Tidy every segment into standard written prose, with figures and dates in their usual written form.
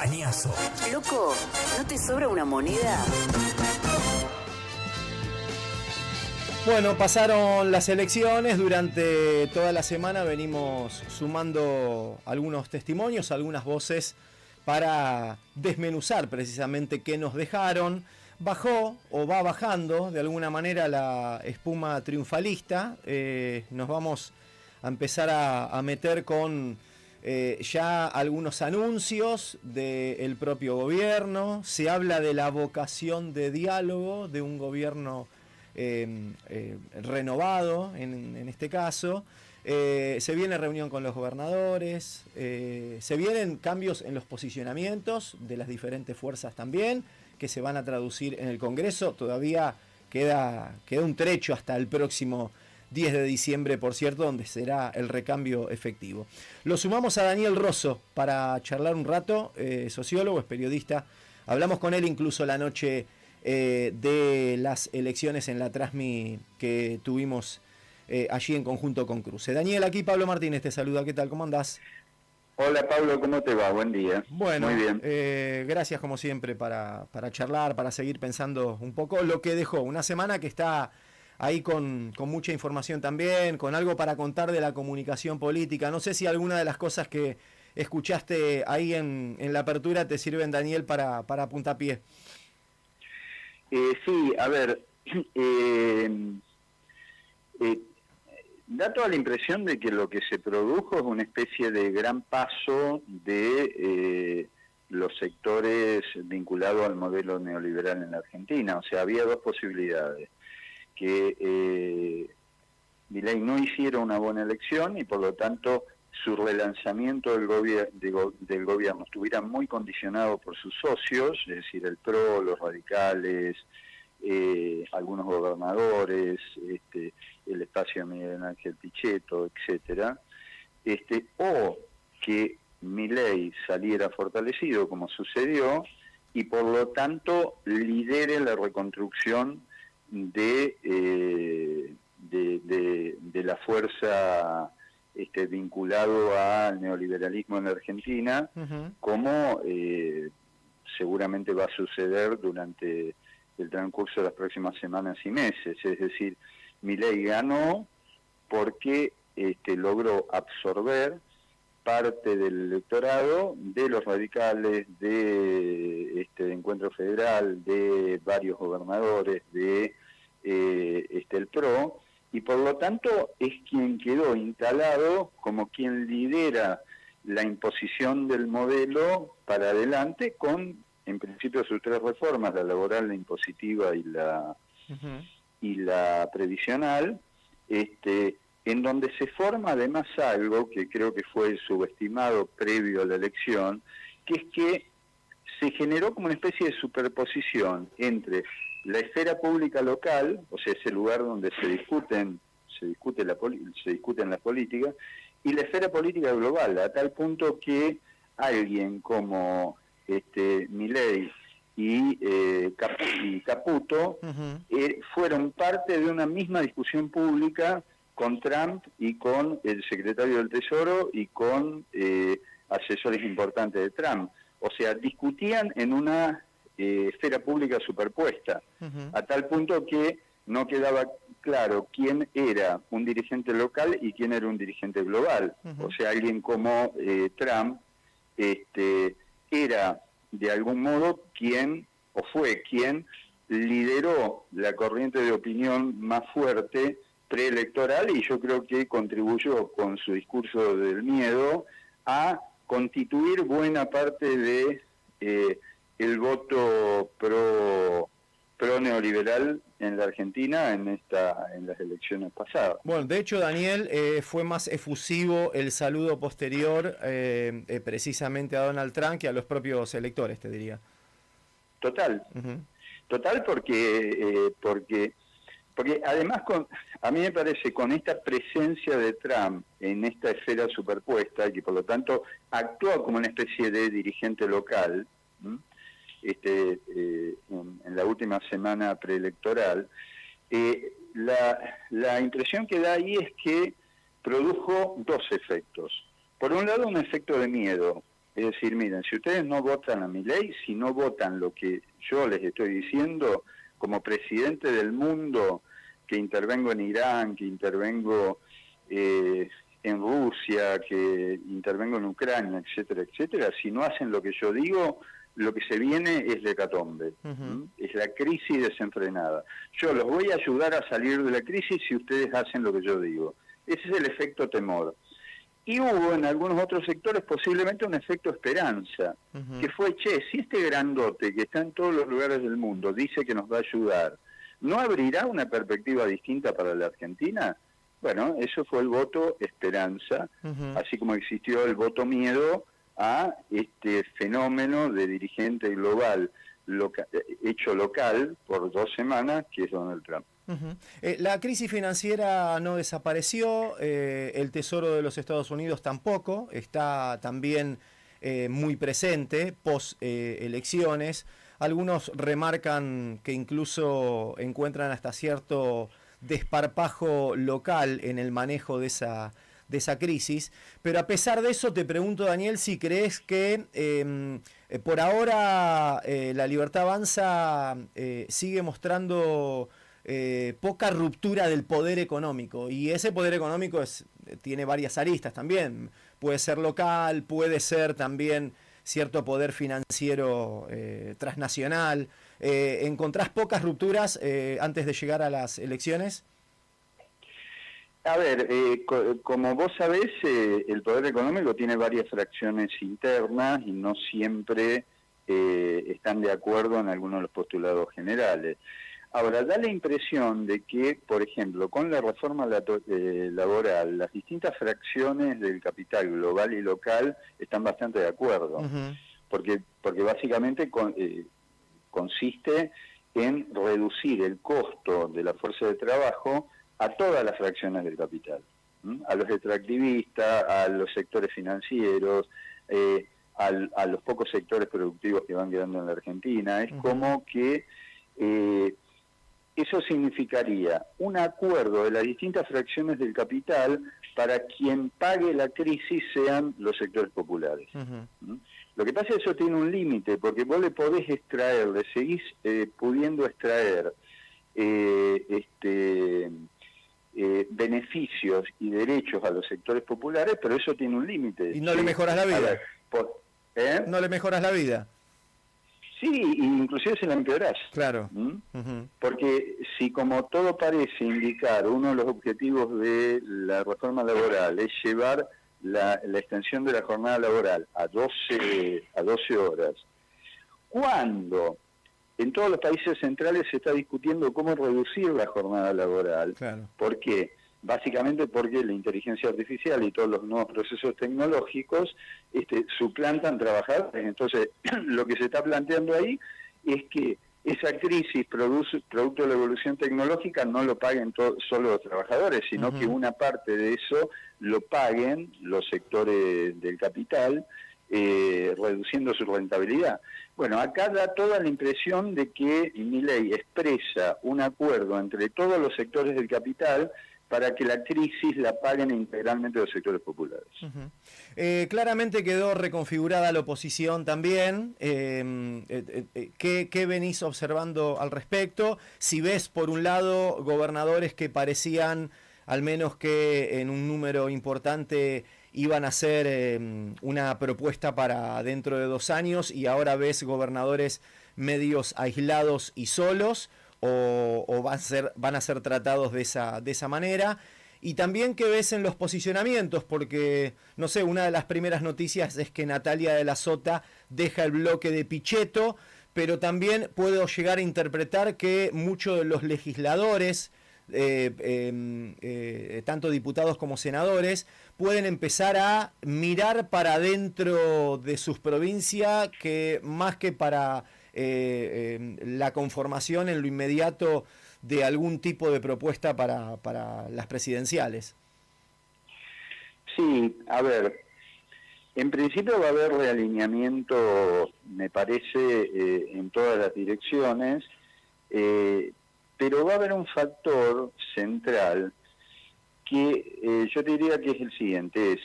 Cañazo. Loco, ¿no te sobra una moneda? Bueno, pasaron las elecciones, durante toda la semana venimos sumando algunos testimonios, algunas voces para desmenuzar precisamente qué nos dejaron. Bajó o va bajando de alguna manera la espuma triunfalista, nos vamos a empezar a meter con ya algunos anuncios del propio gobierno, se habla de la vocación de diálogo de un gobierno renovado en este caso. Se viene reunión con los gobernadores, se vienen cambios en los posicionamientos de las diferentes fuerzas también, que se van a traducir en el Congreso. Todavía queda un trecho hasta el próximo 10 de diciembre, por cierto, donde será el recambio efectivo. Lo sumamos a Daniel Rosso para charlar un rato, sociólogo, es periodista. Hablamos con él incluso la noche de las elecciones en la Trasmi que tuvimos allí en conjunto con Cruce. Daniel, aquí Pablo Martínez te saluda, ¿qué tal? ¿Cómo andás? Hola Pablo, ¿cómo te va? Buen día. Bueno, muy bien. Gracias como siempre para charlar, para seguir pensando un poco lo que dejó. Una semana que está ahí con mucha información también, con algo para contar de la comunicación política. No sé si alguna de las cosas que escuchaste ahí en la apertura te sirven, Daniel, para puntapié. Sí, a ver, da toda la impresión de que lo que se produjo es una especie de gran paso de los sectores vinculados al modelo neoliberal en la Argentina. O sea, había dos posibilidades: que Milei no hiciera una buena elección y por lo tanto su relanzamiento del gobierno estuviera muy condicionado por sus socios, es decir, el PRO, los radicales, algunos gobernadores, el espacio de Miguel Ángel Pichetto, etcétera, o que Milei saliera fortalecido, como sucedió, y por lo tanto lidere la reconstrucción de la fuerza vinculado al neoliberalismo en la Argentina, como seguramente va a suceder durante el transcurso de las próximas semanas y meses. Es decir, Milei ganó porque logró absorber parte del electorado de los radicales, de Encuentro Federal, de varios gobernadores, de el PRO, y por lo tanto es quien quedó instalado como quien lidera la imposición del modelo para adelante con, en principio, sus tres reformas: la laboral, la impositiva y la previsional, en donde se forma además algo que creo que fue subestimado previo a la elección, que es que se generó como una especie de superposición entre la esfera pública local, o sea, ese lugar donde se discuten las políticas, y la esfera política global, a tal punto que alguien como Milei y Caputo fueron parte de una misma discusión pública con Trump y con el secretario del Tesoro y con asesores importantes de Trump. O sea, discutían en una esfera pública superpuesta, a tal punto que no quedaba claro quién era un dirigente local y quién era un dirigente global. O sea, alguien como Trump era de algún modo fue quien lideró la corriente de opinión más fuerte preelectoral, y yo creo que contribuyó con su discurso del miedo a constituir buena parte de el voto pro neoliberal en la Argentina en las elecciones pasadas. Bueno, de hecho, Daniel, fue más efusivo el saludo posterior precisamente a Donald Trump que a los propios electores, te diría. Total, total, porque además a mí me parece, con esta presencia de Trump en esta esfera superpuesta, que por lo tanto actúa como una especie de dirigente local, en la última semana preelectoral, la impresión que da ahí es que produjo dos efectos. Por un lado, un efecto de miedo, Es decir, miren, si ustedes no votan a mi ley, si no votan lo que yo les estoy diciendo, como presidente del mundo, que intervengo en Irán, que intervengo en Rusia, que intervengo en Ucrania, etcétera, etcétera, si no hacen lo que yo digo, lo que se viene es la hecatombe, es la crisis desenfrenada. Yo los voy a ayudar a salir de la crisis si ustedes hacen lo que yo digo. Ese es el efecto temor. Y hubo en algunos otros sectores posiblemente un efecto esperanza, que fue, che, si este grandote que está en todos los lugares del mundo dice que nos va a ayudar, ¿no abrirá una perspectiva distinta para la Argentina? Bueno, eso fue el voto esperanza, así como existió el voto miedo a este fenómeno de dirigente global hecho local por 2 semanas, que es Donald Trump. La crisis financiera no desapareció, el Tesoro de los Estados Unidos tampoco, está también muy presente post elecciones. Algunos remarcan que incluso encuentran hasta cierto desparpajo local en el manejo de esa crisis, pero a pesar de eso te pregunto, Daniel, si crees que por ahora la Libertad Avanza sigue mostrando poca ruptura del poder económico, y ese poder económico tiene varias aristas también, puede ser local, puede ser también cierto poder financiero transnacional. ¿Encontrás pocas rupturas antes de llegar a las elecciones? A ver, como vos sabés, el poder económico tiene varias fracciones internas y no siempre están de acuerdo en algunos de los postulados generales. Ahora, da la impresión de que, por ejemplo, con la reforma laboral, las distintas fracciones del capital global y local están bastante de acuerdo, porque básicamente consiste en reducir el costo de la fuerza de trabajo a todas las fracciones del capital, a los extractivistas, a los sectores financieros, a los pocos sectores productivos que van quedando en la Argentina. Es como que eso significaría un acuerdo de las distintas fracciones del capital para quien pague la crisis sean los sectores populares. Lo que pasa es que eso tiene un límite, porque vos le podés extraer, le seguís pudiendo extraer beneficios y derechos a los sectores populares, pero eso tiene un límite. Y no le mejoras la vida. No le mejoras la vida. Sí, inclusive se la empeorás. Claro. Porque si, como todo parece indicar, uno de los objetivos de la reforma laboral es llevar la extensión de la jornada laboral a 12 horas, cuando en todos los países centrales se está discutiendo cómo reducir la jornada laboral. Claro. ¿Por qué? Básicamente porque la inteligencia artificial y todos los nuevos procesos tecnológicos suplantan trabajadores. Entonces, lo que se está planteando ahí es que esa crisis producto de la evolución tecnológica no lo paguen solo los trabajadores, sino que una parte de eso lo paguen los sectores del capital, reduciendo su rentabilidad. Bueno, acá da toda la impresión de que Milei expresa un acuerdo entre todos los sectores del capital para que la crisis la paguen integralmente los sectores populares. Claramente quedó reconfigurada la oposición también. ¿Qué venís observando al respecto? Si ves, por un lado, gobernadores que parecían, al menos que en un número importante, iban a hacer una propuesta para dentro de 2 años, y ahora ves gobernadores medios aislados y solos, o van a ser tratados de esa manera. Y también qué ves en los posicionamientos, porque, no sé, una de las primeras noticias es que Natalia de la Sota deja el bloque de Pichetto, pero también puedo llegar a interpretar que muchos de los legisladores, tanto diputados como senadores, pueden empezar a mirar para dentro de sus provincias, que más que para la conformación en lo inmediato de algún tipo de propuesta para las presidenciales. Sí, a ver, en principio va a haber realineamiento, me parece, en todas las direcciones, pero va a haber un factor central que yo te diría que es el siguiente, es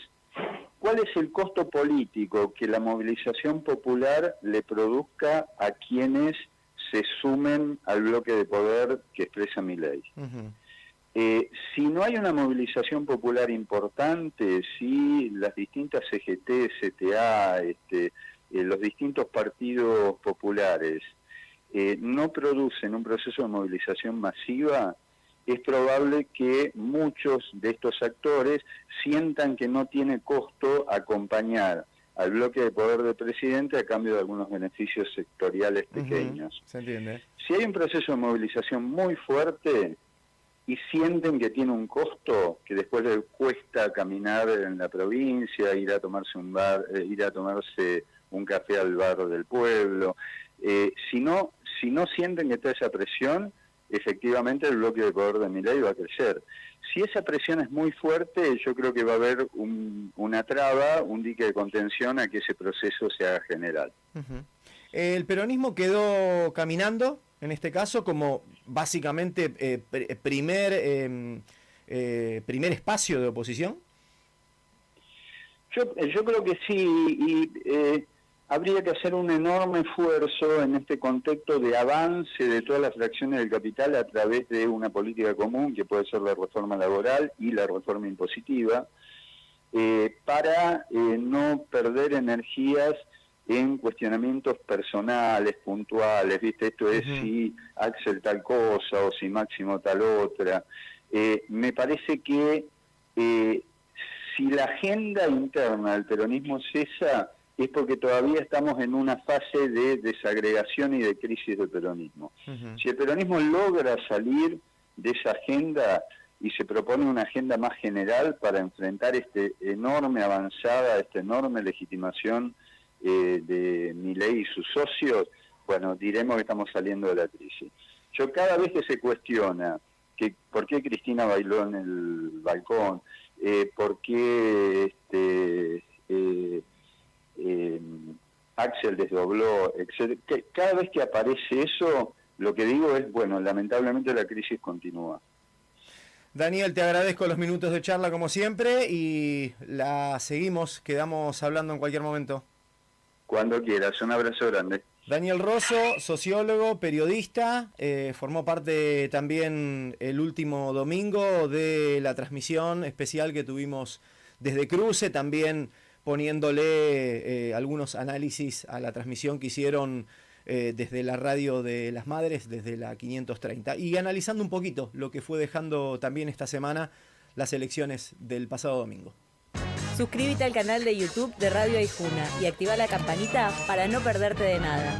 ¿cuál es el costo político que la movilización popular le produzca a quienes se sumen al bloque de poder que expresa Milei? Si no hay una movilización popular importante, si las distintas CGT, CTA, los distintos partidos populares no producen un proceso de movilización masiva, es probable que muchos de estos actores sientan que no tiene costo acompañar al bloque de poder del presidente a cambio de algunos beneficios sectoriales pequeños. Se entiende. Si hay un proceso de movilización muy fuerte y sienten que tiene un costo, que después les cuesta caminar en la provincia, ir a tomarse un café al bar del pueblo, si no sienten que está esa presión, efectivamente el bloque de poder de Milei va a crecer. Si esa presión es muy fuerte, yo creo que va a haber una traba, un dique de contención a que ese proceso se haga general. El peronismo quedó caminando, en este caso, como básicamente primer espacio de oposición. Yo creo que sí, y habría que hacer un enorme esfuerzo en este contexto de avance de todas las fracciones del capital a través de una política común, que puede ser la reforma laboral y la reforma impositiva, para no perder energías en cuestionamientos personales, puntuales, ¿viste? Esto es si Axel tal cosa o si Máximo tal otra. Me parece que si la agenda interna del peronismo cesa, es porque todavía estamos en una fase de desagregación y de crisis del peronismo. Si el peronismo logra salir de esa agenda y se propone una agenda más general para enfrentar esta enorme avanzada, esta enorme legitimación de Milei y sus socios, bueno, diremos que estamos saliendo de la crisis. Yo cada vez que se cuestiona que por qué Cristina bailó en el balcón, por qué Axel desdobló, etc. Cada vez que aparece eso, lo que digo es, bueno, lamentablemente la crisis continúa. Daniel, te agradezco los minutos de charla como siempre y la seguimos, quedamos hablando en cualquier momento. Cuando quieras, un abrazo grande. Daniel Rosso, sociólogo, periodista, formó parte también el último domingo de la transmisión especial que tuvimos desde Cruce, también poniéndole algunos análisis a la transmisión que hicieron desde la radio de las Madres, desde la 530, y analizando un poquito lo que fue dejando también esta semana las elecciones del pasado domingo. Suscríbete al canal de YouTube de Radio Aijuna y activa la campanita para no perderte de nada.